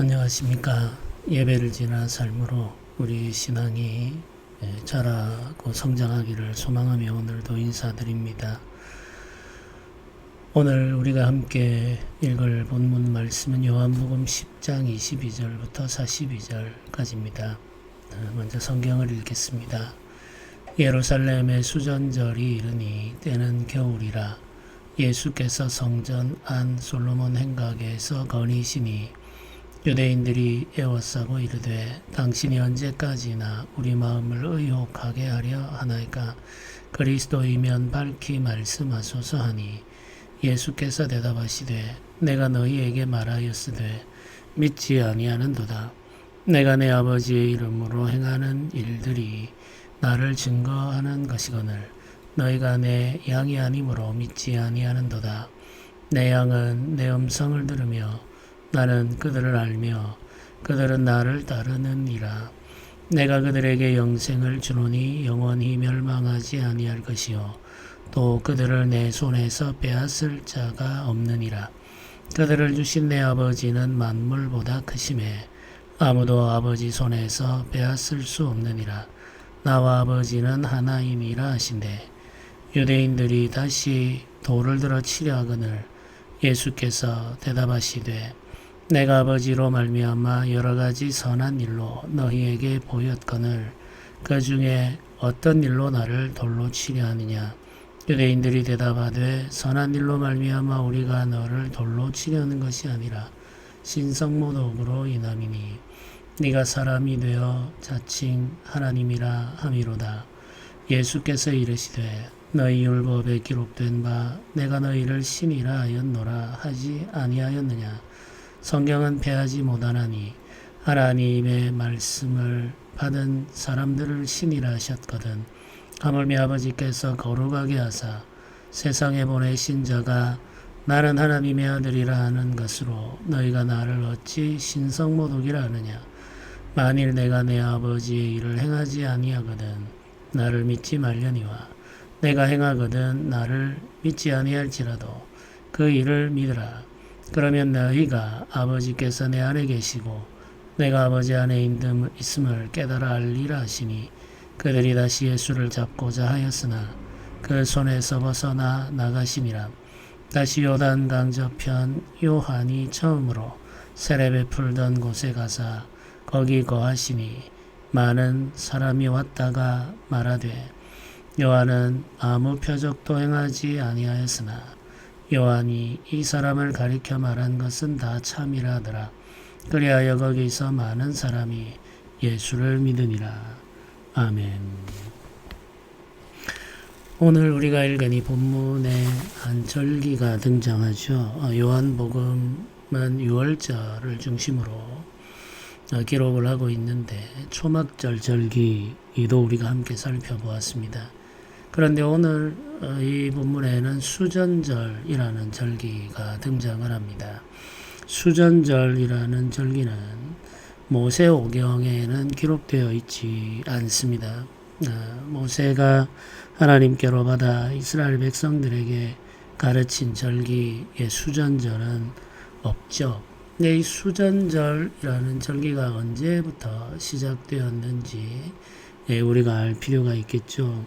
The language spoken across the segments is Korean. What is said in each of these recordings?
안녕하십니까. 예배를 지나 삶으로 우리 신앙이 자라고 성장하기를 소망하며 오늘도 인사드립니다. 오늘 우리가 함께 읽을 본문 말씀은 요한복음 10장 22절부터 42절까지입니다. 먼저 성경을 읽겠습니다. 예루살렘의 수전절이 이르니 때는 겨울이라. 예수께서 성전 안 솔로몬 행각에서 거니시니 유대인들이 애워싸고 이르되 당신이 언제까지나 우리 마음을 의혹하게 하려 하나이까. 그리스도이면 밝히 말씀하소서 하니 예수께서 대답하시되 내가 너희에게 말하였으되 믿지 아니하는도다. 내가 내 아버지의 이름으로 행하는 일들이 나를 증거하는 것이거늘 너희가 내 양이 아니므로 믿지 아니하는도다. 내 양은 내 음성을 들으며 나는 그들을 알며 그들은 나를 따르느니라. 내가 그들에게 영생을 주노니 영원히 멸망하지 아니할 것이요 또 그들을 내 손에서 빼앗을 자가 없느니라. 그들을 주신 내 아버지는 만물보다 크심에 아무도 아버지 손에서 빼앗을 수 없느니라. 나와 아버지는 하나이니라 하신대. 유대인들이 다시 돌을 들어 치려 하거늘 예수께서 대답하시되 내가 아버지로 말미암아 여러 가지 선한 일로 너희에게 보였거늘 그 중에 어떤 일로 나를 돌로 치려 하느냐. 유대인들이 대답하되 선한 일로 말미암아 우리가 너를 돌로 치려는 것이 아니라 신성모독으로 인함이니 네가 사람이 되어 자칭 하나님이라 함이로다. 예수께서 이르시되 너희 율법에 기록된 바 내가 너희를 신이라 하였노라 하지 아니하였느냐. 성경은 패하지 못하나니 하나님의 말씀을 받은 사람들을 신이라 하셨거든. 하물며 아버지께서 거룩하게 하사 세상에 보내신 자가 나는 하나님의 아들이라 하는 것으로 너희가 나를 어찌 신성모독이라 하느냐. 만일 내가 내 아버지의 일을 행하지 아니하거든 나를 믿지 말려니와 내가 행하거든 나를 믿지 아니할지라도 그 일을 믿으라. 그러면 너희가 아버지께서 내 안에 계시고 내가 아버지 안에 있음을 깨달아 알리라 하시니 그들이 다시 예수를 잡고자 하였으나 그 손에서 벗어나 나가시니라. 다시 요단강 저편 요한이 처음으로 세례 베풀던 곳에 가사 거기 거하시니 많은 사람이 왔다가 말하되 요한은 아무 표적도 행하지 아니하였으나 요한이 이 사람을 가리켜 말한 것은 다 참이라 하더라. 그리하여 거기서 많은 사람이 예수를 믿으니라. 아멘. 오늘 우리가 읽은 이 본문에 한 절기가 등장하죠. 요한복음은 6월절을 중심으로 기록을 하고 있는데 초막절 절기도 우리가 함께 살펴보았습니다. 그런데 오늘 이 본문에는 수전절이라는 절기가 등장을 합니다. 수전절이라는 절기는 모세오경에는 기록되어 있지 않습니다. 모세가 하나님께로 받아 이스라엘 백성들에게 가르친 절기의 수전절은 없죠. 근데 이 수전절이라는 절기가 언제부터 시작되었는지 우리가 알 필요가 있겠죠.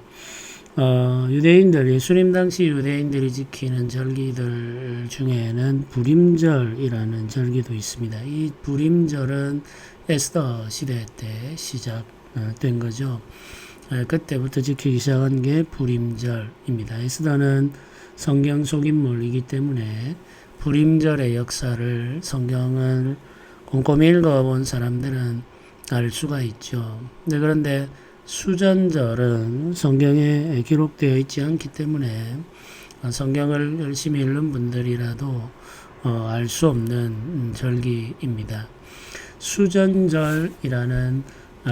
유대인들, 예수님 당시 유대인들이 지키는 절기들 중에는 불임절이라는 절기도 있습니다. 이 불임절은 에스더 시대 때 시작된 거죠. 그때부터 지키기 시작한 게 불임절입니다. 에스더는 성경 속 인물이기 때문에 불임절의 역사를 성경을 꼼꼼히 읽어본 사람들은 알 수가 있죠. 그런데 수전절은 성경에 기록되어 있지 않기 때문에 성경을 열심히 읽는 분들이라도 알 수 없는 절기입니다. 수전절이라는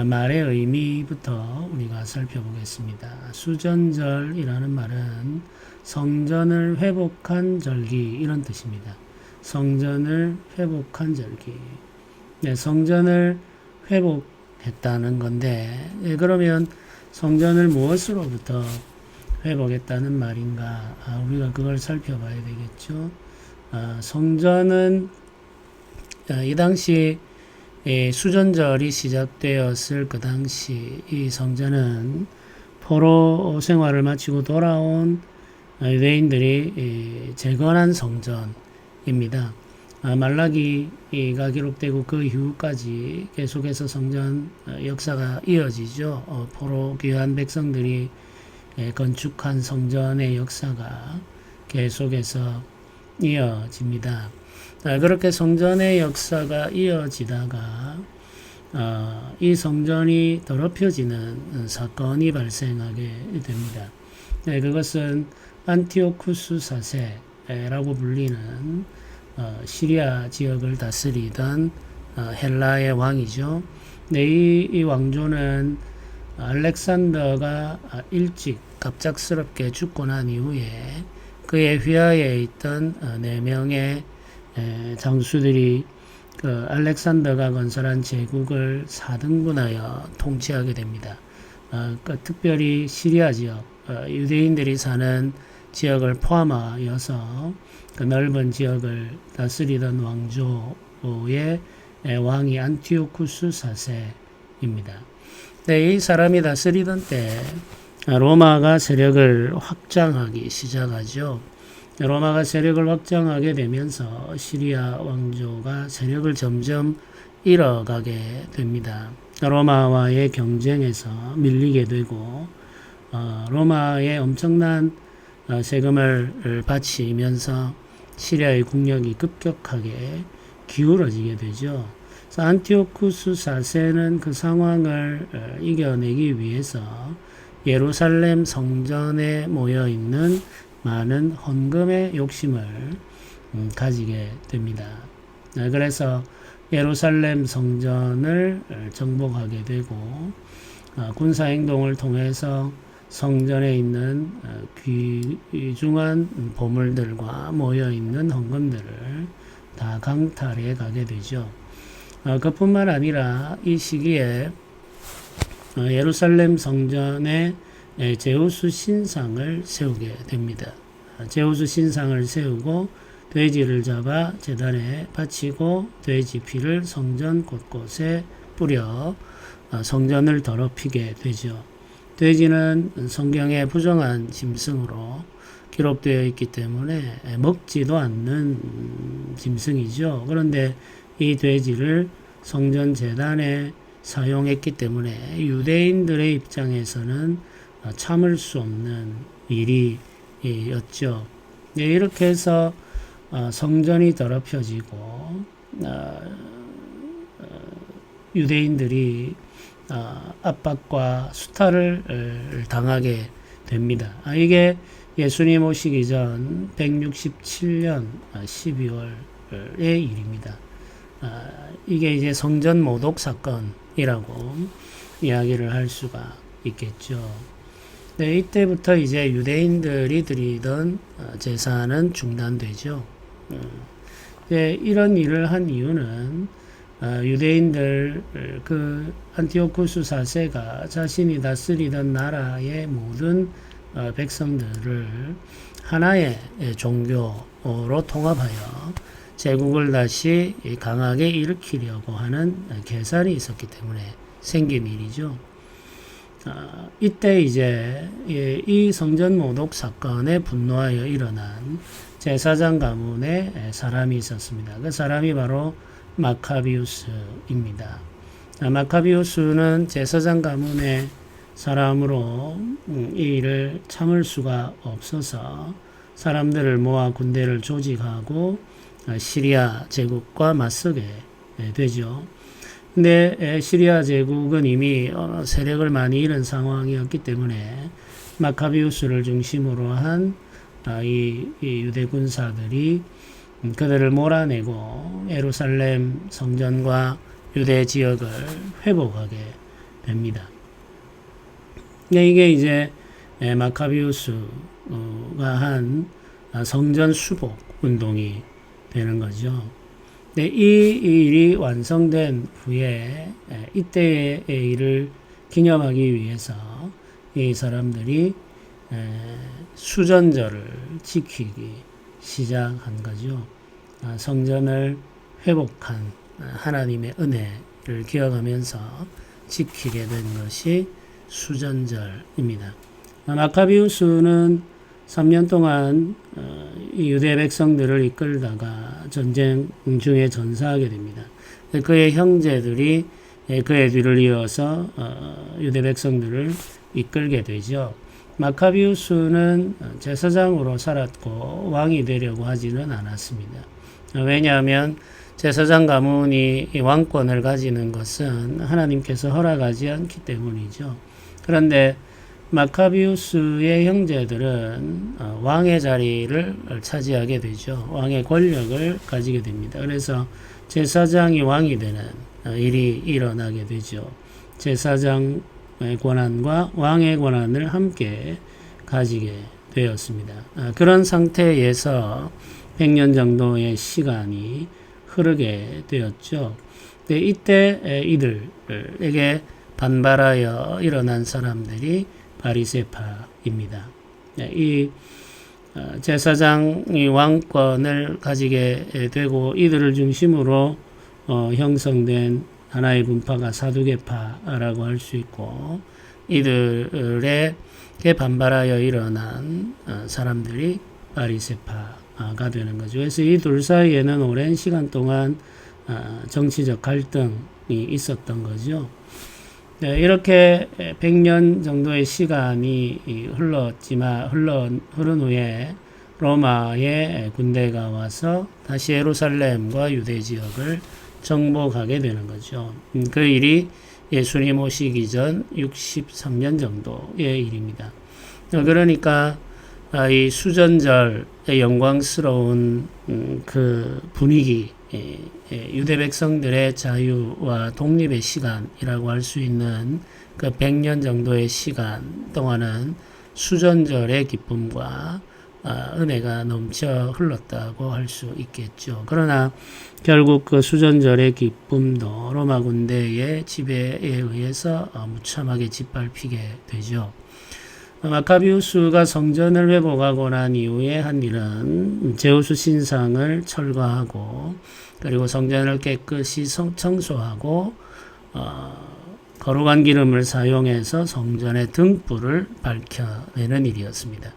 말의 의미부터 우리가 살펴보겠습니다. 수전절이라는 말은 성전을 회복한 절기 이런 뜻입니다. 성전을 회복한 절기. 네, 성전을 회복했다는 건데 그러면 성전을 무엇으로부터 회복했다는 말인가? 우리가 그걸 살펴봐야 되겠죠. 성전은 이 당시 수전절이 시작되었을 그 당시 이 성전은 포로 생활을 마치고 돌아온 유대인들이 재건한 성전입니다. 말라기가 기록되고 그 이후까지 계속해서 성전 역사가 이어지죠. 포로 귀한 백성들이 건축한 성전의 역사가 계속해서 이어집니다. 그렇게 성전의 역사가 이어지다가 이 성전이 더럽혀지는 사건이 발생하게 됩니다. 그것은 안티오쿠스 4세라고 불리는 시리아 지역을 다스리던 헬라의 왕이죠. 이 왕조는 알렉산더가 일찍 갑작스럽게 죽고 난 이후에 그의 휘하에 있던 4명의 장수들이 그 알렉산더가 건설한 제국을 4등분하여 통치하게 됩니다. 특별히 시리아 지역, 유대인들이 사는 지역을 포함하여서 그 넓은 지역을 다스리던 왕조의 왕이 안티오쿠스 4세입니다. 이 사람이 다스리던 때 로마가 세력을 확장하기 시작하죠. 로마가 세력을 확장하게 되면서 시리아 왕조가 세력을 점점 잃어가게 됩니다. 로마와의 경쟁에서 밀리게 되고 로마의 엄청난 세금을 바치면서 시리아의 국력이 급격하게 기울어지게 되죠. 안티오쿠스 4세는 그 상황을 이겨내기 위해서 예루살렘 성전에 모여 있는 많은 헌금의 욕심을 가지게 됩니다. 그래서 예루살렘 성전을 정복하게 되고 군사행동을 통해서 성전에 있는 귀중한 보물들과 모여있는 헌금들을 다 강탈해 가게 되죠. 그뿐만 아니라 이 시기에 예루살렘 성전에 제우스 신상을 세우게 됩니다. 제우스 신상을 세우고 돼지를 잡아 제단에 바치고 돼지 피를 성전 곳곳에 뿌려 성전을 더럽히게 되죠. 돼지는 성경에 부정한 짐승으로 기록되어 있기 때문에 먹지도 않는 짐승이죠. 그런데 이 돼지를 성전 제단에 사용했기 때문에 유대인들의 입장에서는 참을 수 없는 일이었죠. 이렇게 해서 성전이 더럽혀지고 유대인들이 압박과 수탈을 당하게 됩니다. 이게 예수님 오시기 전 167년 12월의 일입니다. 이게 이제 성전 모독 사건이라고 이야기를 할 수가 있겠죠. 이때부터 이제 유대인들이 드리던 제사는 중단되죠. 이런 일을 한 이유는 유대인들 그 안티오쿠스 4세가 자신이 다스리던 나라의 모든 백성들을 하나의 종교로 통합하여 제국을 다시 강하게 일으키려고 하는 계산이 있었기 때문에 생긴 일이죠. 이때 이제 이 성전 모독 사건에 분노하여 일어난 제사장 가문의 사람이 있었습니다. 그 사람이 바로 마카비우스입니다. 마카비우스는 제사장 가문의 사람으로 이 일을 참을 수가 없어서 사람들을 모아 군대를 조직하고 시리아 제국과 맞서게 되죠. 근데 시리아 제국은 이미 세력을 많이 잃은 상황이었기 때문에 마카비우스를 중심으로 한 이 유대 군사들이 그들을 몰아내고 예루살렘 성전과 유대 지역을 회복하게 됩니다. 이게 이제 마카비우스가 한 성전 수복 운동이 되는 거죠. 이 일이 완성된 후에 이때의 일을 기념하기 위해서 이 사람들이 수전절을 지키기 시작한 거죠. 성전을 회복한 하나님의 은혜에 기억하면서 지키게 된 것이 수전절입니다. 마카비우스는 3년 동안 유대 백성들을 이끌다가 전쟁 중에 전사하게 됩니다. 그의 형제들이 그의 뒤를 이어서 유대 백성들을 이끌게 되죠. 마카비우스는 제사장으로 살았고 왕이 되려고 하지는 않았습니다. 왜냐하면 제사장 가문이 왕권을 가지는 것은 하나님께서 허락하지 않기 때문이죠. 그런데 마카비우스의 형제들은 왕의 자리를 차지하게 되죠. 왕의 권력을 가지게 됩니다. 그래서 제사장이 왕이 되는 일이 일어나게 되죠. 제사장의 권한과 왕의 권한을 함께 가지게 되었습니다. 그런 상태에서 100년 정도의 시간이 흐르게 되었죠. 이때 이들에게 반발하여 일어난 사람들이 바리새파입니다. 이 제사장이 왕권을 가지게 되고 이들을 중심으로 형성된 하나의 분파가 사두개파라고 할 수 있고 이들에게 반발하여 일어난 사람들이 바리새파가 되는 거죠. 그래서 이 둘 사이에는 오랜 시간 동안 정치적 갈등이 있었던 거죠. 이렇게 100년 정도의 시간이 흐른 후에 로마의 군대가 와서 다시 예루살렘과 유대 지역을 정복하게 되는 거죠. 그 일이 예수님 오시기 전 63년 정도의 일입니다. 그러니까 이 수전절의 영광스러운 그 분위기, 유대 백성들의 자유와 독립의 시간이라고 할 수 있는 그 100년 정도의 시간 동안은 수전절의 기쁨과 은혜가 넘쳐 흘렀다고 할 수 있겠죠. 그러나 결국 그 수전절의 기쁨도 로마 군대의 지배에 의해서 무참하게 짓밟히게 되죠. 마카비우스가 성전을 회복하고 난 이후에 한 일은 제우스 신상을 철거하고 그리고 성전을 깨끗이 청소하고 거룩한 기름을 사용해서 성전의 등불을 밝혀내는 일이었습니다.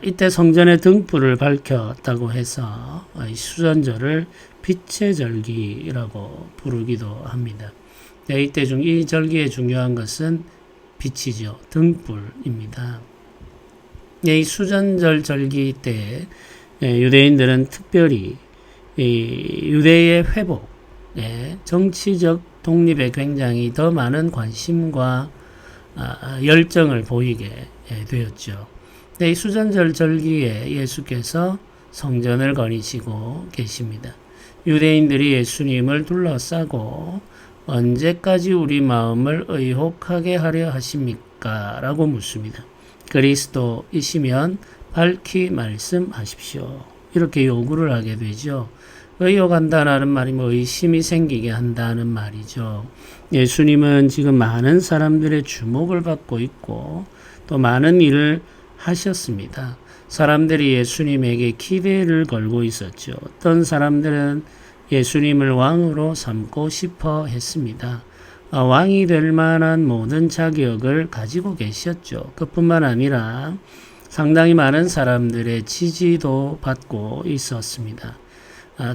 이때 성전의 등불을 밝혔다고 해서 수전절을 빛의 절기라고 부르기도 합니다. 이때 이 절기의 중요한 것은 빛이죠. 등불입니다. 이 수전절 절기 때 유대인들은 특별히 유대의 회복, 정치적 독립에 굉장히 더 많은 관심과 열정을 보이게 되었죠. 이 수전절 절기에 예수께서 성전을 거니시고 계십니다. 유대인들이 예수님을 둘러싸고 언제까지 우리 마음을 의혹하게 하려 하십니까? 라고 묻습니다. 그리스도이시면 밝히 말씀하십시오. 이렇게 요구를 하게 되죠. 의혹한다는 말이 의심이 생기게 한다는 말이죠. 예수님은 지금 많은 사람들의 주목을 받고 있고 또 많은 일을 하셨습니다. 사람들이 예수님에게 기대를 걸고 있었죠. 어떤 사람들은 예수님을 왕으로 삼고 싶어 했습니다. 왕이 될 만한 모든 자격을 가지고 계셨죠. 그뿐만 아니라 상당히 많은 사람들의 지지도 받고 있었습니다.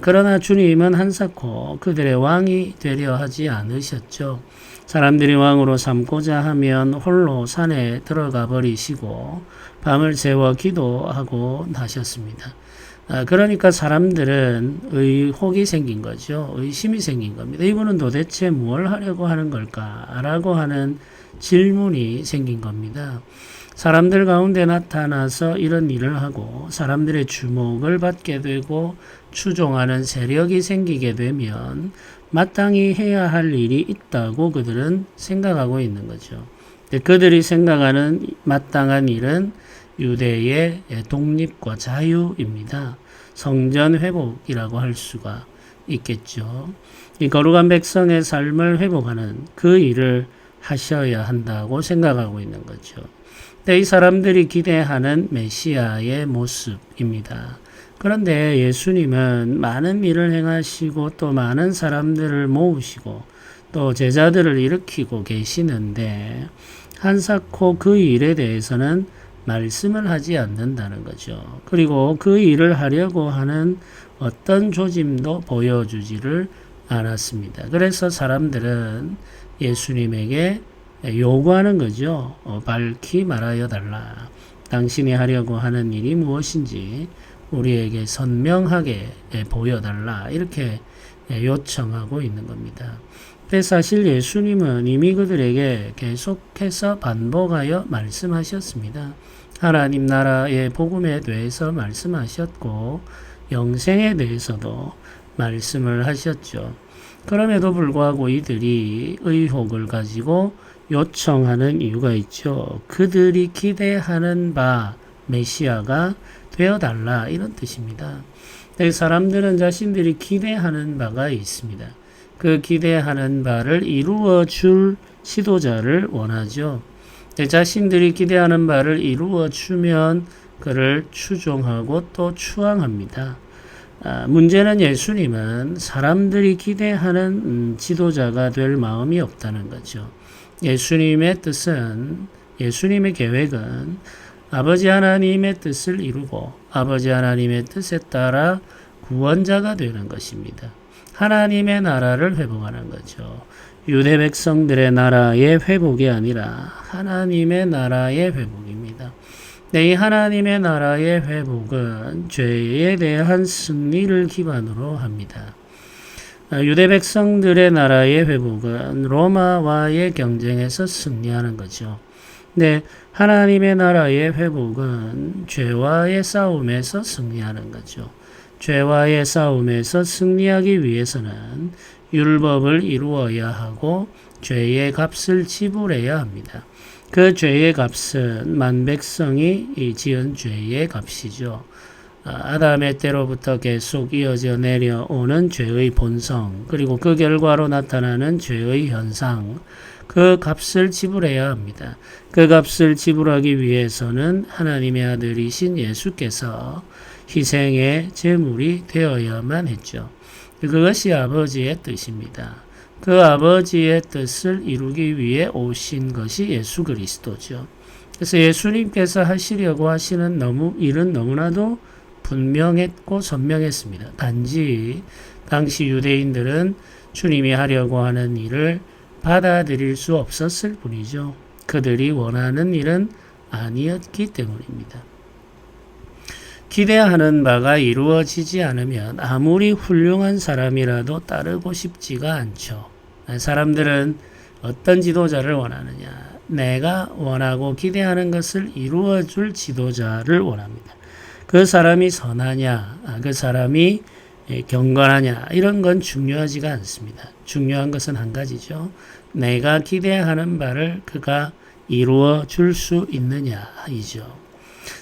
그러나 주님은 한사코 그들의 왕이 되려 하지 않으셨죠. 사람들이 왕으로 삼고자 하면 홀로 산에 들어가 버리시고 밤을 새워 기도하고 나셨습니다. 그러니까 사람들은 의혹이 생긴 거죠. 의심이 생긴 겁니다. 이분은 도대체 뭘 하려고 하는 걸까라고 하는 질문이 생긴 겁니다. 사람들 가운데 나타나서 이런 일을 하고 사람들의 주목을 받게 되고 추종하는 세력이 생기게 되면 마땅히 해야 할 일이 있다고 그들은 생각하고 있는 거죠. 그들이 생각하는 마땅한 일은 유대의 독립과 자유입니다. 성전 회복이라고 할 수가 있겠죠. 이 거룩한 백성의 삶을 회복하는 그 일을 하셔야 한다고 생각하고 있는 거죠. 이 사람들이 기대하는 메시아의 모습입니다. 그런데 예수님은 많은 일을 행하시고 또 많은 사람들을 모으시고 또 제자들을 일으키고 계시는데 한사코 그 일에 대해서는 말씀을 하지 않는다는 거죠. 그리고 그 일을 하려고 하는 어떤 조짐도 보여주지를 않았습니다. 그래서 사람들은 예수님에게 요구하는 거죠. 밝히 말하여 달라. 당신이 하려고 하는 일이 무엇인지 우리에게 선명하게 보여달라. 이렇게 요청하고 있는 겁니다. 사실 예수님은 이미 그들에게 계속해서 반복하여 말씀하셨습니다. 하나님 나라의 복음에 대해서 말씀하셨고 영생에 대해서도 말씀을 하셨죠. 그럼에도 불구하고 이들이 의혹을 가지고 요청하는 이유가 있죠. 그들이 기대하는 바 메시아가 되어달라 이런 뜻입니다. 사람들은 자신들이 기대하는 바가 있습니다. 그 기대하는 바를 이루어 줄 지도자를 원하죠. 자신들이 기대하는 바를 이루어 주면 그를 추종하고 또 추앙합니다. 문제는 예수님은 사람들이 기대하는 지도자가 될 마음이 없다는 거죠. 예수님의 뜻은, 예수님의 계획은 아버지 하나님의 뜻을 이루고 아버지 하나님의 뜻에 따라 구원자가 되는 것입니다. 하나님의 나라를 회복하는 거죠. 유대 백성들의 나라의 회복이 아니라 하나님의 나라의 회복입니다. 이 하나님의 나라의 회복은 죄에 대한 승리를 기반으로 합니다. 유대 백성들의 나라의 회복은 로마와의 경쟁에서 승리하는 거죠. 하나님의 나라의 회복은 죄와의 싸움에서 승리하는 거죠. 죄와의 싸움에서 승리하기 위해서는 율법을 이루어야 하고 죄의 값을 지불해야 합니다. 그 죄의 값은 만백성이 지은 죄의 값이죠. 아담의 때로부터 계속 이어져 내려오는 죄의 본성, 그리고 그 결과로 나타나는 죄의 현상, 그 값을 지불해야 합니다. 그 값을 지불하기 위해서는 하나님의 아들이신 예수께서 희생의 제물이 되어야만 했죠. 그것이 아버지의 뜻입니다. 그 아버지의 뜻을 이루기 위해 오신 것이 예수 그리스도죠. 그래서 예수님께서 하시려고 하시는 일은 너무나도 분명했고 선명했습니다. 단지 당시 유대인들은 주님이 하려고 하는 일을 받아들일 수 없었을 뿐이죠. 그들이 원하는 일은 아니었기 때문입니다. 기대하는 바가 이루어지지 않으면 아무리 훌륭한 사람이라도 따르고 싶지가 않죠. 사람들은 어떤 지도자를 원하느냐? 내가 원하고 기대하는 것을 이루어줄 지도자를 원합니다. 그 사람이 선하냐? 그 사람이 경건하냐? 이런 건 중요하지가 않습니다. 중요한 것은 한 가지죠. 내가 기대하는 바를 그가 이루어 줄 수 있느냐이죠.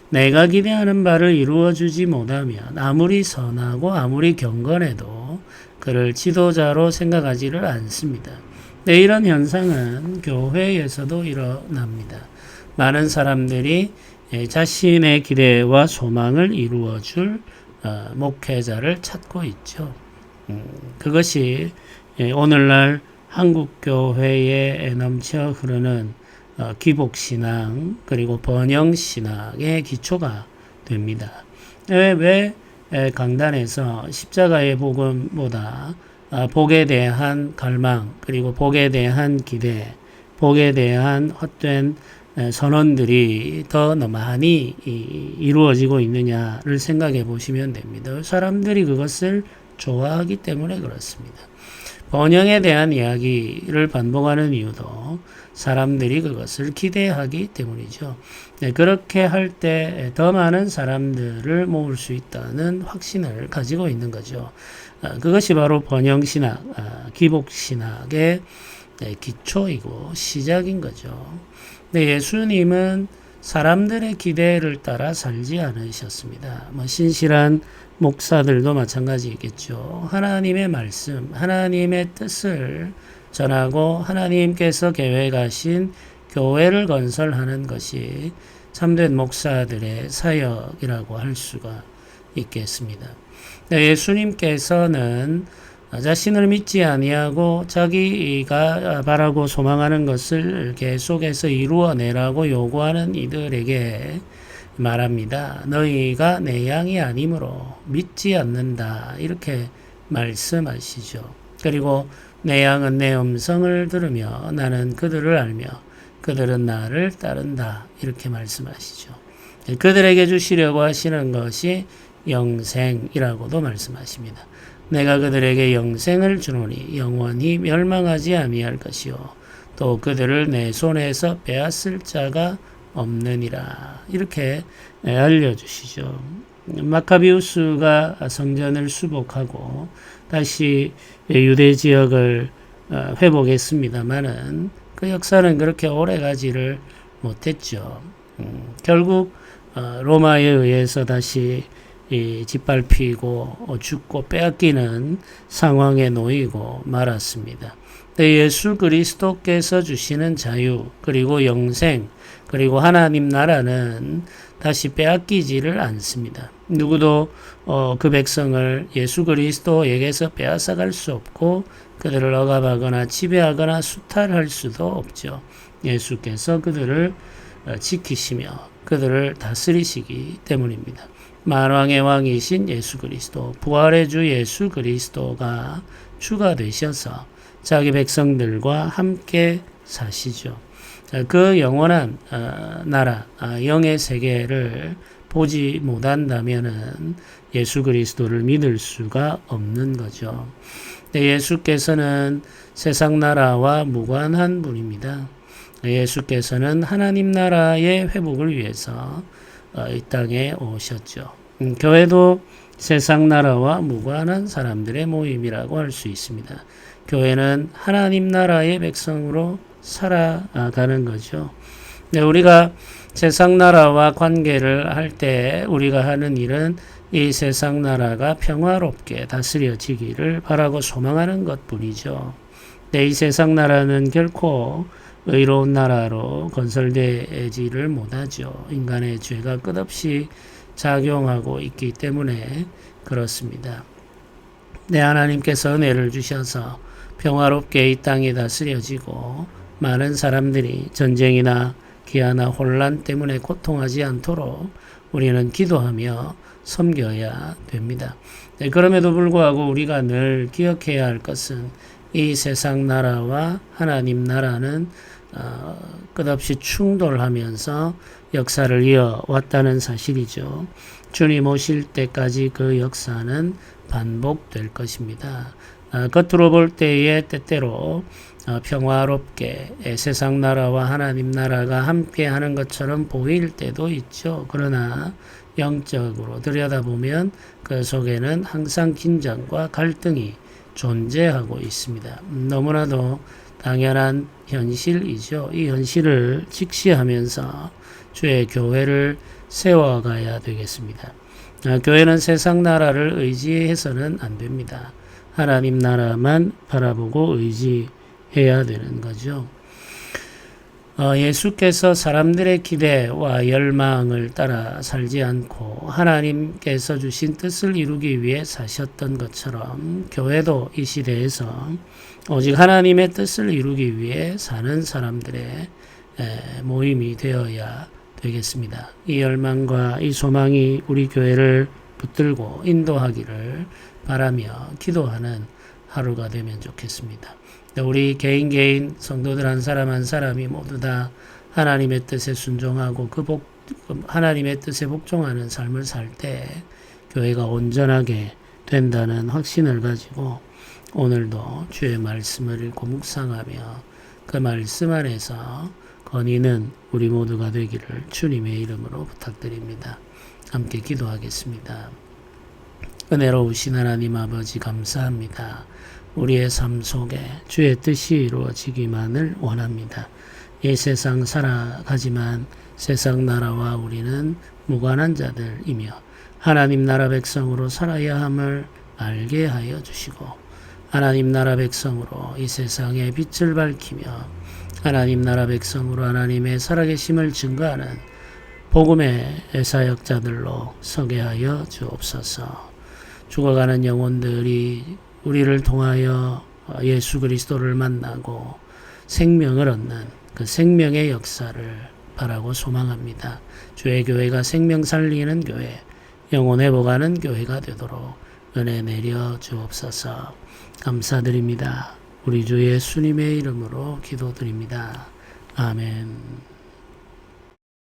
내가 기대하는 바를 이루어주지 못하면 아무리 선하고 아무리 경건해도 그를 지도자로 생각하지를 않습니다. 이런 현상은 교회에서도 일어납니다. 많은 사람들이 자신의 기대와 소망을 이루어줄 목회자를 찾고 있죠. 그것이 오늘날 한국교회에 넘쳐 흐르는 기복신앙 그리고 번영신앙의 기초가 됩니다. 왜 강단에서 십자가의 복음보다 복에 대한 갈망 그리고 복에 대한 기대, 복에 대한 헛된 선언들이 더 많이 이루어지고 있느냐를 생각해 보시면 됩니다. 사람들이 그것을 좋아하기 때문에 그렇습니다. 번영에 대한 이야기를 반복하는 이유도 사람들이 그것을 기대하기 때문이죠. 그렇게 할 때 더 많은 사람들을 모을 수 있다는 확신을 가지고 있는 거죠. 그것이 바로 번영신학, 기복신학의 기초이고 시작인 거죠. 예수님은 사람들의 기대를 따라 살지 않으셨습니다. 신실한 목사들도 마찬가지겠죠. 하나님의 말씀, 하나님의 뜻을 전하고 하나님께서 계획하신 교회를 건설하는 것이 참된 목사들의 사역이라고 할 수가 있겠습니다. 예수님께서는 자신을 믿지 아니하고 자기가 바라고 소망하는 것을 계속해서 이루어내라고 요구하는 이들에게 말합니다. 너희가 내 양이 아니므로 믿지 않는다. 이렇게 말씀하시죠. 그리고 내 양은 내 음성을 들으며 나는 그들을 알며 그들은 나를 따른다. 이렇게 말씀하시죠. 그들에게 주시려고 하시는 것이 영생이라고도 말씀하십니다. 내가 그들에게 영생을 주노니 영원히 멸망하지 아니할 것이요 또 그들을 내 손에서 빼앗을 자가 없느니라. 이렇게 알려주시죠. 마카비우스가 성전을 수복하고 다시 유대 지역을 회복했습니다마는 그 역사는 그렇게 오래 가지를 못했죠. 결국 로마에 의해서 다시 짓밟히고 죽고 빼앗기는 상황에 놓이고 말았습니다. 예수 그리스도께서 주시는 자유 그리고 영생 그리고 하나님 나라는 다시 빼앗기지를 않습니다. 누구도 그 백성을 예수 그리스도에게서 빼앗아갈 수 없고 그들을 억압하거나 지배하거나 수탈할 수도 없죠. 예수께서 그들을 지키시며 그들을 다스리시기 때문입니다. 만왕의 왕이신 예수 그리스도, 부활의 주 예수 그리스도가 주가 되셔서 자기 백성들과 함께 사시죠. 그 영원한 나라, 영의 세계를 보지 못한다면은 예수 그리스도를 믿을 수가 없는 거죠. 예수께서는 세상 나라와 무관한 분입니다. 예수께서는 하나님 나라의 회복을 위해서 이 땅에 오셨죠. 교회도 세상 나라와 무관한 사람들의 모임이라고 할 수 있습니다. 교회는 하나님 나라의 백성으로 살아가는 거죠. 우리가 세상 나라와 관계를 할 때 우리가 하는 일은 이 세상 나라가 평화롭게 다스려지기를 바라고 소망하는 것뿐이죠. 이 세상 나라는 결코 의로운 나라로 건설되지를 못하죠. 인간의 죄가 끝없이 작용하고 있기 때문에 그렇습니다. 하나님께서 은혜를 주셔서 평화롭게 이 땅이 다스려지고 많은 사람들이 전쟁이나 기아나 혼란 때문에 고통하지 않도록 우리는 기도하며 섬겨야 됩니다. 그럼에도 불구하고 우리가 늘 기억해야 할 것은 이 세상 나라와 하나님 나라는 끝없이 충돌하면서 역사를 이어왔다는 사실이죠. 주님 오실 때까지 그 역사는 반복될 것입니다. 겉으로 볼 때에 때때로 평화롭게 세상 나라와 하나님 나라가 함께 하는 것처럼 보일 때도 있죠. 그러나 영적으로 들여다보면 그 속에는 항상 긴장과 갈등이 존재하고 있습니다. 너무나도 당연한 현실이죠. 이 현실을 직시하면서 주의 교회를 세워가야 되겠습니다. 교회는 세상 나라를 의지해서는 안 됩니다. 하나님 나라만 바라보고 의지해야 되는 거죠. 예수께서 사람들의 기대와 열망을 따라 살지 않고 하나님께서 주신 뜻을 이루기 위해 사셨던 것처럼 교회도 이 시대에서 오직 하나님의 뜻을 이루기 위해 사는 사람들의 모임이 되어야 되겠습니다. 이 열망과 이 소망이 우리 교회를 붙들고 인도하기를 바라며 기도하는 하루가 되면 좋겠습니다. 우리 개인 성도들 한 사람이 모두 다 하나님의 뜻에 순종하고 하나님의 뜻에 복종하는 삶을 살 때 교회가 온전하게 된다는 확신을 가지고 오늘도 주의 말씀을 읽고 묵상하며 그 말씀 안에서 거니는 우리 모두가 되기를 주님의 이름으로 부탁드립니다. 함께 기도하겠습니다. 은혜로우신 하나님 아버지 감사합니다. 우리의 삶 속에 주의 뜻이 이루어지기만을 원합니다. 이 세상 살아가지만 세상 나라와 우리는 무관한 자들이며 하나님 나라 백성으로 살아야 함을 알게 하여 주시고 하나님 나라 백성으로 이 세상에 빛을 밝히며 하나님 나라 백성으로 하나님의 살아계심을 증거하는 복음의 사역자들로 서게 하여 주옵소서. 죽어가는 영혼들이 우리를 통하여 예수 그리스도를 만나고 생명을 얻는 그 생명의 역사를 바라고 소망합니다. 주의 교회가 생명 살리는 교회, 영혼 회복하는 교회가 되도록 은혜 내려 주옵소서. 감사드립니다. 우리 주 예수님의 이름으로 기도드립니다. 아멘.